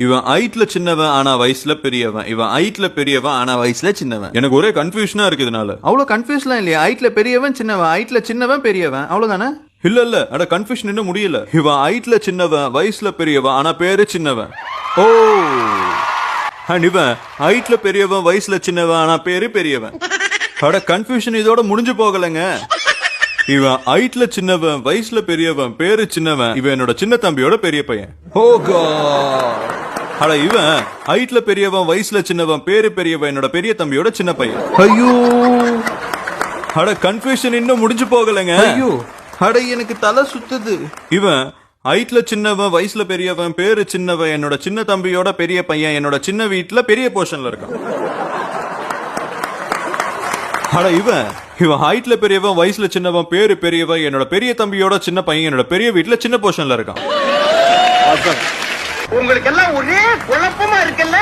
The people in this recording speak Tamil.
இவன் ஹைட்ல சின்னவன் ஆனா வயசுல பெரியவன். இவன் ஹைட்ல பெரியவன் ஆனா வயசுல சின்னவன். எனக்கு ஒரே கன்ஃபியூஷனா இருக்கு இதனால. அவ்வளவு கன்ஃபியூஸ்லாம் இல்லையா? ஹைட்ல பெரியவன் சின்னவன், ஹைட்ல சின்னவன் பெரியவன், அவ்வளவுதானே? இல்ல அட கன்ஃபியூஷன் இன்னும் முடியல. இவன் ஹைட்ல சின்னவன் வயசுல பெரியவன் ஆனா பேரு சின்னவன். ஓ அண்ட் இவன் ஹைட்ல பெரியவன் வயசுல சின்னவன் ஆனா பேரு பெரியவன். அட கன்ஃபியூஷன் இதோட முடிஞ்சு போகலங்க. இவன் ஹைட்ல சின்னவன் வயசுல பெரியவன் பேரு சின்னவன். இவன் என்னோட சின்ன தம்பியோட பெரிய பையன். ஓ காட். அட இவன் ஹைட்ல பெரியவன் வயசுல சின்னவன் பேரு பெரியவன் என்னோட பெரிய தம்பியோட சின்ன பையன். ஐயோ, அட கன்ஃபியூஷன் இன்னும் முடிஞ்சு போகலங்க. ஐயோ, அட எனக்கு தலை சுத்துது. இவன் ஹைட்ல சின்னவன் வயசுல பெரியவன் பேரு சின்னவன் என்னோட சின்ன தம்பியோட பெரிய பையன் என்னோட சின்ன வீட்டுல பெரிய போர்ஷன்ல இருக்கான். அட இவன் ஹைட்ல பெரியவன் வயசுல சின்னவன் பேரு பெரியவன் என்னோட பெரிய தம்பியோட சின்ன பையன் என்னோட பெரிய வீட்டுல சின்ன போர்ஷன்ல இருக்கான். உங்களுக்கு எல்லாம் ஒரே குழப்பமா இருக்குல்ல?